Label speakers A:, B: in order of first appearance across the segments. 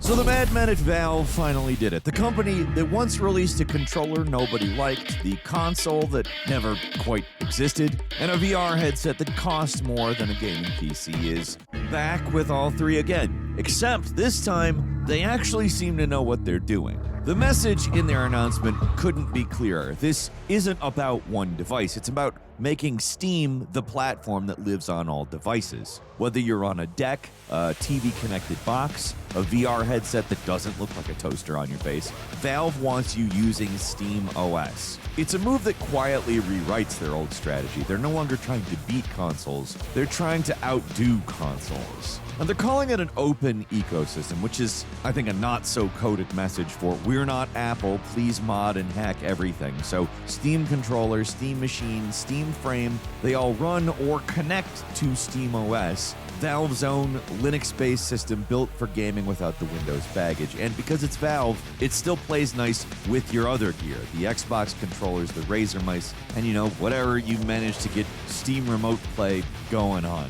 A: So the madmen at Valve finally did it. The company that once released a controller nobody liked, the console that never quite existed, and a VR headset that cost more than a gaming PC is back with all three again. Except this time, they actually seem to know what they're doing. The message in their announcement couldn't be clearer. This isn't about one device, it's about making Steam the platform that lives on all devices. Whether you're on a deck, a TV-connected box, a VR headset that doesn't look like a toaster on your face, Valve wants you using Steam OS. It's a move that quietly rewrites their old strategy. They're no longer trying to beat consoles, they're trying to outdo consoles. And they're calling it an open ecosystem, which is, I think, a not-so-coded message for we're not Apple, please mod and hack everything. So Steam controller, Steam machine, Steam frame, they all run or connect to Steam OS, Valve's own Linux-based system built for gaming without the Windows baggage. And because it's Valve, it still plays nice with your other gear, the Xbox controllers, the Razer mice, and whatever you manage to get Steam Remote Play going on.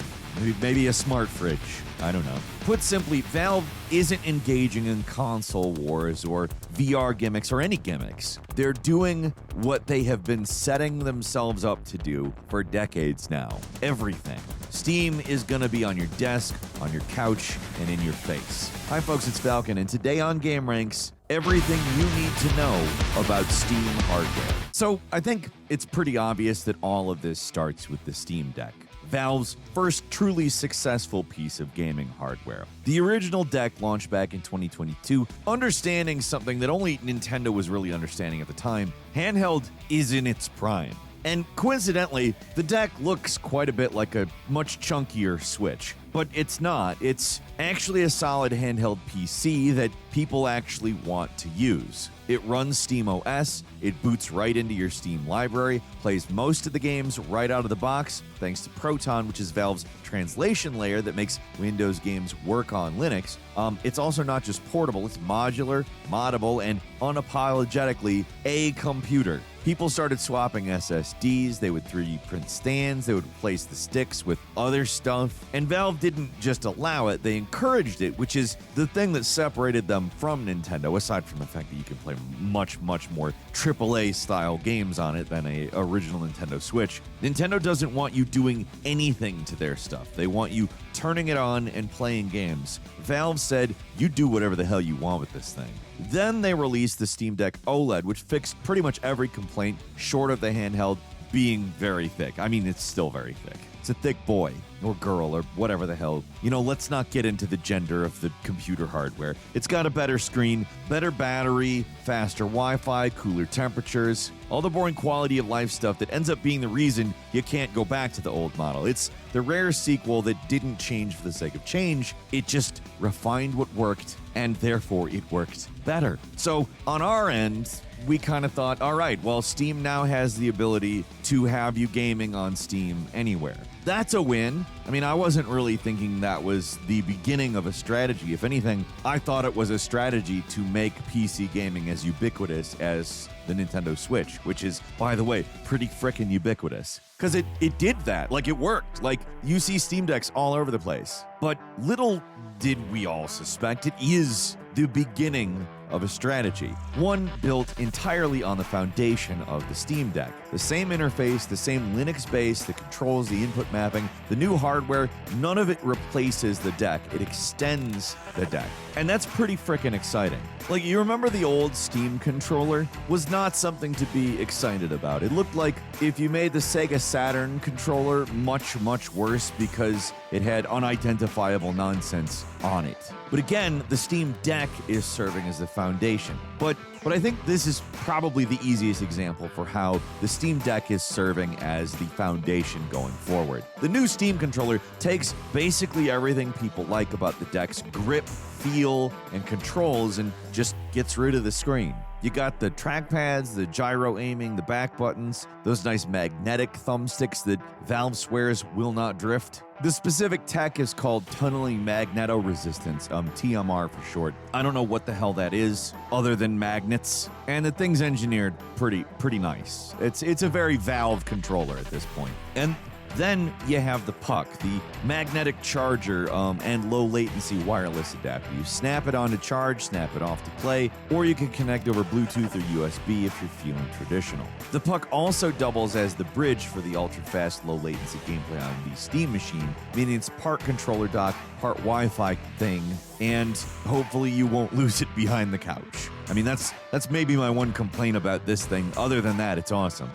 A: Maybe a smart fridge. I don't know. Put simply, Valve isn't engaging in console wars or VR gimmicks or any gimmicks. They're doing what they have been setting themselves up to do for decades now. Everything. Steam is going to be on your desk, on your couch, and in your face. Hi folks, it's Falcon, and today on gameranx, everything you need to know about Steam hardware. So I think it's pretty obvious that all of this starts with the Steam Deck, Valve's first truly successful piece of gaming hardware. The original deck launched back in 2022, understanding something that only Nintendo was really understanding at the time. Handheld is in its prime. And coincidentally, the deck looks quite a bit like a much chunkier Switch. But it's not. It's actually a solid handheld PC that people actually want to use. It runs Steam OS, it boots right into your Steam library, plays most of the games right out of the box, thanks to Proton, which is Valve's translation layer that makes Windows games work on Linux. It's also not just portable, it's modular, moddable, and unapologetically a computer. People started swapping SSDs, they would 3D print stands, they would replace the sticks with other stuff, and Valve didn't just allow it, they encouraged it, which is the thing that separated them from Nintendo, aside from the fact that you can play much more AAA-style games on it than a original Nintendo Switch. Nintendo doesn't want you doing anything to their stuff. They want you turning it on and playing games. Valve said, you do whatever the hell you want with this thing. Then they released the Steam Deck OLED, which fixed pretty much every complaint short of the handheld being very thick. I mean, it's still very thick. It's a thick boy or girl or whatever the hell. Let's not get into the gender of the computer hardware. It's got a better screen, better battery, faster Wi-Fi, cooler temperatures, all the boring quality of life stuff that ends up being the reason you can't go back to the old model. It's the rare sequel that didn't change for the sake of change. It just refined what worked, and therefore it worked better. So on our end, we kind of thought, all right, well, Steam now has the ability to have you gaming on Steam anywhere. That's a win. I mean, I wasn't really thinking that was the beginning of a strategy. If anything, I thought it was a strategy to make PC gaming as ubiquitous as the Nintendo Switch, which is, by the way, pretty frickin' ubiquitous. Because it did that. Like, it worked. Like, you see Steam Decks all over the place. But little did we all suspect it is the beginning of a strategy, one built entirely on the foundation of the Steam Deck. The same interface, the same Linux base, the controls, the input mapping, the new hardware, none of it replaces the deck. It extends the deck. And that's pretty frickin' exciting. Like, you remember the old Steam controller? Was not something to be excited about. It looked like if you made the Sega Saturn controller much worse because it had unidentifiable nonsense on it. But again, the Steam Deck is serving as the foundation. But I think this is probably the easiest example for how the Steam Deck is serving as the foundation going forward. The new Steam controller takes basically everything people like about the deck's grip, feel, and controls and just gets rid of the screen. You got the trackpads, the gyro aiming, the back buttons, those nice magnetic thumbsticks that Valve swears will not drift. The specific tech is called tunneling magneto-resistance, TMR for short. I don't know what the hell that is, other than magnets, and the thing's engineered pretty nice. It's a very Valve controller at this point. And Then you have the puck, the magnetic charger and low latency wireless adapter. You snap it on to charge, snap it off to play, or you can connect over Bluetooth or USB if you're feeling traditional. The puck also doubles as the bridge for the ultra-fast, low-latency gameplay on the Steam machine, meaning it's part controller dock, part Wi-Fi thing, and hopefully you won't lose it behind the couch. I mean, that's maybe my one complaint about this thing. Other than that, it's awesome.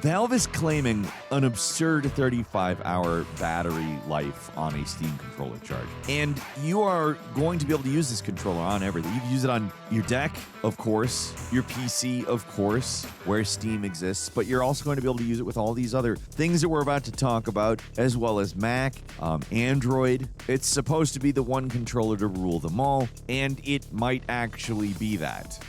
A: Valve is claiming an absurd 35-hour battery life on a Steam controller charge. And you are going to be able to use this controller on everything. You can use it on your deck, of course, your PC, of course, where Steam exists, but you're also going to be able to use it with all these other things that we're about to talk about, as well as Mac, Android. It's supposed to be the one controller to rule them all, and it might actually be that.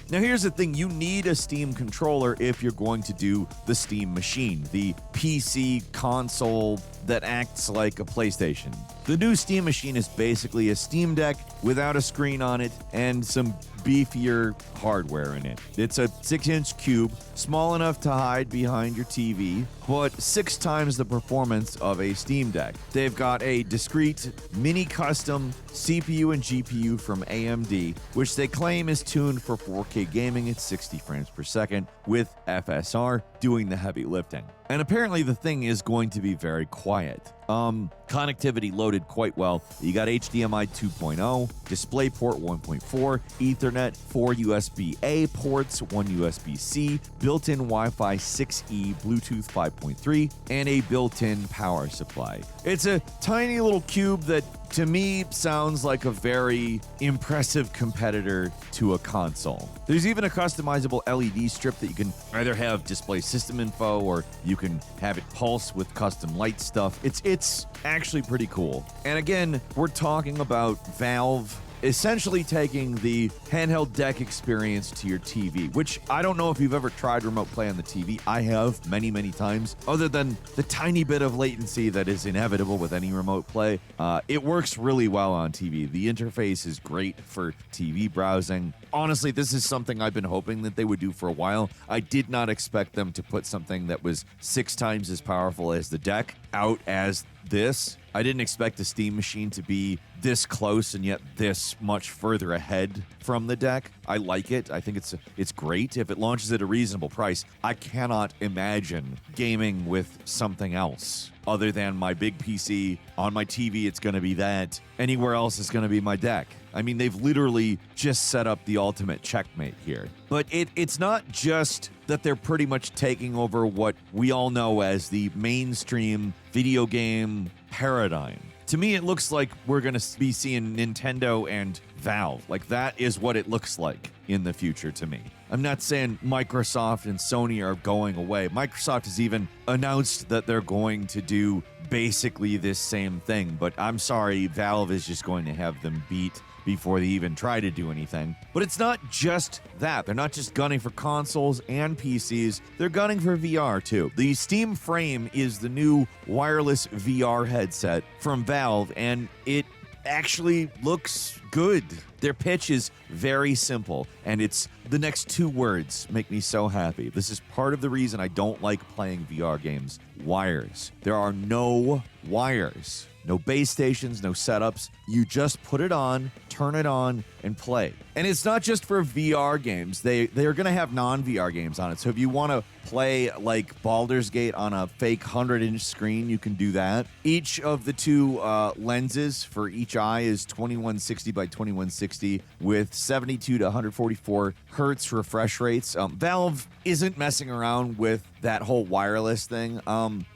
A: Now, here's the thing. You need a Steam controller if you're going to do the Steam machine, the PC console that acts like a PlayStation. The new Steam machine is basically a Steam Deck without a screen on it and some beefier hardware in it. It's a 6-inch cube, small enough to hide behind your TV, but 6 times the performance of a Steam Deck. They've got a discrete, mini custom CPU and GPU from AMD, which they claim is tuned for 4K gaming at 60 frames per second, with FSR doing the heavy lifting. And apparently the thing is going to be very quiet. Connectivity loaded quite well. You got HDMI 2.0, DisplayPort 1.4, Ethernet, 4 USB-A ports, 1 USB-C, built-in Wi-Fi 6E, Bluetooth 5.3, and a built-in power supply. It's a tiny little cube that, to me, sounds like a very impressive competitor to a console. There's even a customizable LED strip that you can either have display system info or you can have it pulse with custom light stuff. It's actually pretty cool. And again, we're talking about Valve essentially taking the handheld deck experience to your TV, which I don't know if you've ever tried remote play on the TV. I have many, many times. Other than the tiny bit of latency that is inevitable with any remote play, it works really well on TV. The interface is great for TV browsing. Honestly, this is something I've been hoping that they would do for a while. I did not expect them to put something that was 6 times as powerful as the deck out as this. I didn't expect the Steam machine to be this close and yet this much further ahead from the deck. I like it. I think it's great. If it launches at a reasonable price, I cannot imagine gaming with something else other than my big PC. On my TV, it's going to be that. Anywhere else is going to be my deck. I mean, they've literally just set up the ultimate checkmate here. But it's not just that they're pretty much taking over what we all know as the mainstream video game paradigm. To me, it looks like we're going to be seeing Nintendo and Valve. Like, that is what it looks like in the future to me. I'm not saying Microsoft and Sony are going away. Microsoft has even announced that they're going to do basically this same thing. But I'm sorry, Valve is just going to have them beat before they even try to do anything. But it's not just that. They're not just gunning for consoles and PCs. They're gunning for VR too. The Steam Frame is the new wireless VR headset from Valve, and it actually looks good. Their pitch is very simple, and it's the next 2 words make me so happy. This is part of the reason I don't like playing VR games. Wires. There are no wires. No base stations, no setups. You just put it on, turn it on, and play. And it's not just for VR games. They are going to have non-VR games on it. So if you want to play like Baldur's Gate on a fake 100-inch screen, you can do that. Each of the 2 lenses for each eye is 2160 by 2160 with 72 to 144 hertz refresh rates. Valve isn't messing around with that whole wireless thing.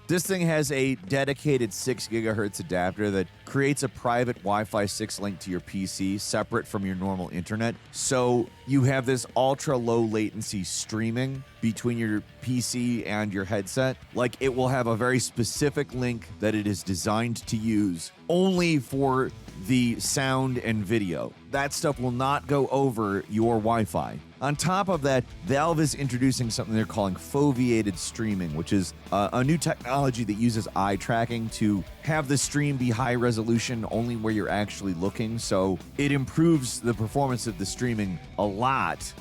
A: This thing has a dedicated 6 gigahertz adapter that creates a private Wi-Fi 6 link to your PC separate from your normal internet. So you have this ultra low latency streaming between your PC and your headset. Like, it will have a very specific link that it is designed to use only for the sound and video. That stuff will not go over your Wi-Fi. On top of that, Valve is introducing something they're calling foveated streaming, which is a new technology that uses eye tracking to have the stream be high resolution only where you're actually looking. So it improves the performance of the streaming a lot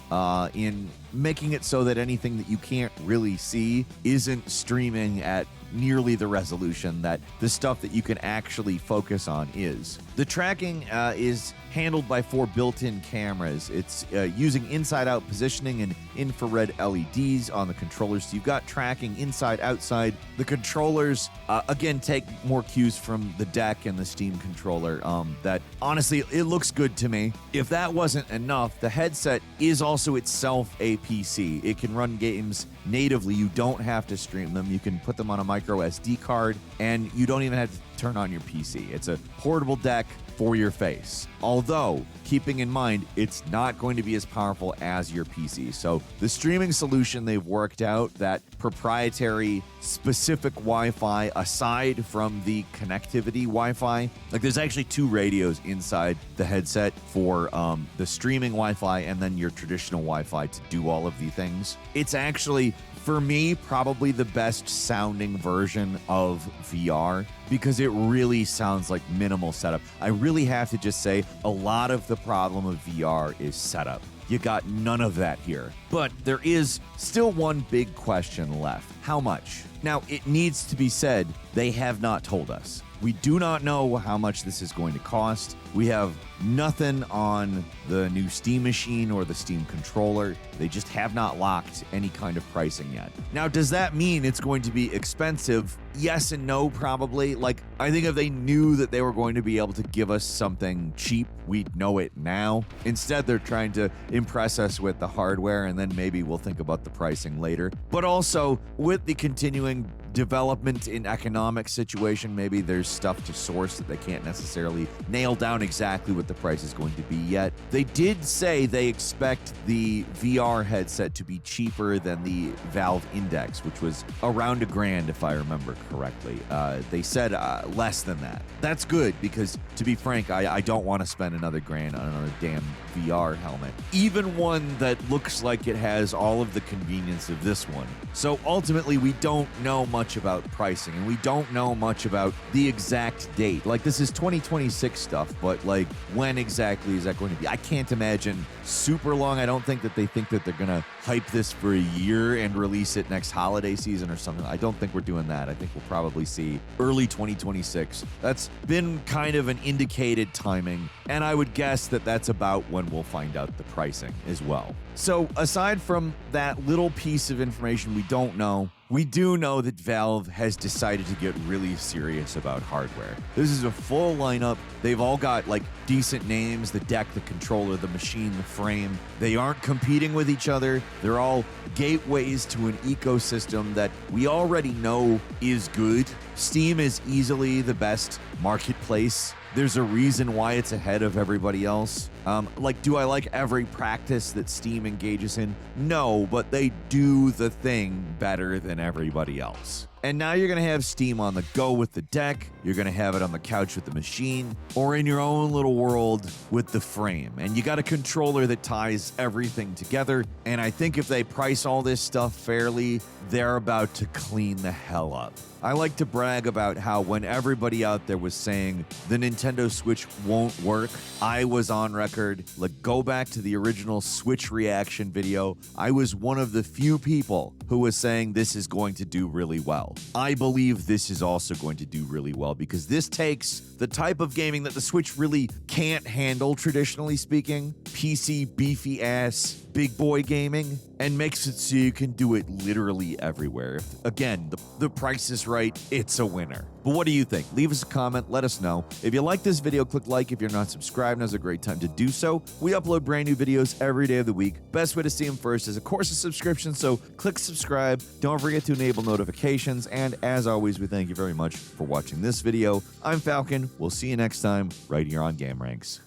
A: in making it so that anything that you can't really see isn't streaming at nearly the resolution that the stuff that you can actually focus on is. The tracking is handled by 4 built-in cameras. It's using inside-out positioning and infrared LEDs on the controllers. So you've got tracking inside, outside. The controllers, again, take more cues from the deck and the Steam controller. That honestly, it looks good to me. If that wasn't enough, the headset is also itself a PC. It can run games natively. You don't have to stream them. You can put them on a micro SD card, and you don't even have to turn on your PC. It's a portable deck for your face. Although, keeping in mind, it's not going to be as powerful as your PC. So the streaming solution they've worked out, that proprietary specific Wi-Fi aside from the connectivity Wi-Fi, like there's actually 2 radios inside the headset for the streaming Wi-Fi and then your traditional Wi-Fi to do all of the things. It's actually, for me, probably the best sounding version of VR because it really sounds like minimal setup. I really have to just say a lot of the problem of VR is setup. You got none of that here. But there is still one big question left. How much? Now, it needs to be said, they have not told us. We do not know how much this is going to cost. We have nothing on the new Steam machine or the Steam controller. They just have not locked any kind of pricing yet. Now, does that mean it's going to be expensive? Yes and no, probably. Like, I think if they knew that they were going to be able to give us something cheap, we'd know it now. Instead, they're trying to impress us with the hardware, and then maybe we'll think about the pricing later. But also, with the continuing development in economic situation, maybe there's stuff to source that they can't necessarily nail down exactly what the price is going to be yet. They did say they expect the VR headset to be cheaper than the Valve Index, which was around $1,000 if I remember correctly. They said less than that. That's good because, to be frank, I don't want to spend another $1,000 on another damn VR helmet, even one that looks like it has all of the convenience of this one. So ultimately, we don't know much about pricing, and we don't know much about the exact date. Like, this is 2026 stuff, but like, when exactly is that going to be? I can't imagine super long. I don't think that they think that they're gonna hype this for a year and release it next holiday season or something. I don't think we're doing that. I think we'll probably see early 2026. That's been kind of an indicated timing, and I would guess that that's about when we'll find out the pricing as well. So aside from that little piece of information we don't know, we do know that Valve has decided to get really serious about hardware. This is a full lineup. They've all got like decent names: the deck, the controller, the machine, the frame. They aren't competing with each other. They're all gateways to an ecosystem that we already know is good. Steam is easily the best marketplace. There's a reason why it's ahead of everybody else. Do I like every practice that Steam engages in? No, but they do the thing better than everybody else. And now you're going to have Steam on the go with the deck, you're going to have it on the couch with the machine, or in your own little world with the frame. And you got a controller that ties everything together. And I think if they price all this stuff fairly, they're about to clean the hell up. I like to brag about how when everybody out there was saying the Nintendo Switch won't work, I was on record. Like, go back to the original Switch reaction video. I was one of the few people who was saying this is going to do really well. I believe this is also going to do really well because this takes the type of gaming that the Switch really can't handle, traditionally speaking, PC beefy ass big boy gaming, and makes it so you can do it literally everywhere. If, again, the price is right, it's a winner. But what do you think? Leave us a comment, let us know. If you like this video, click like. If you're not subscribed, now's a great time to do so. We upload brand new videos every day of the week. Best way to see them first is, of course, a subscription, so click subscribe. Don't forget to enable notifications, and as always, we thank you very much for watching this video. I'm Falcon. We'll see you next time right here on gameranx.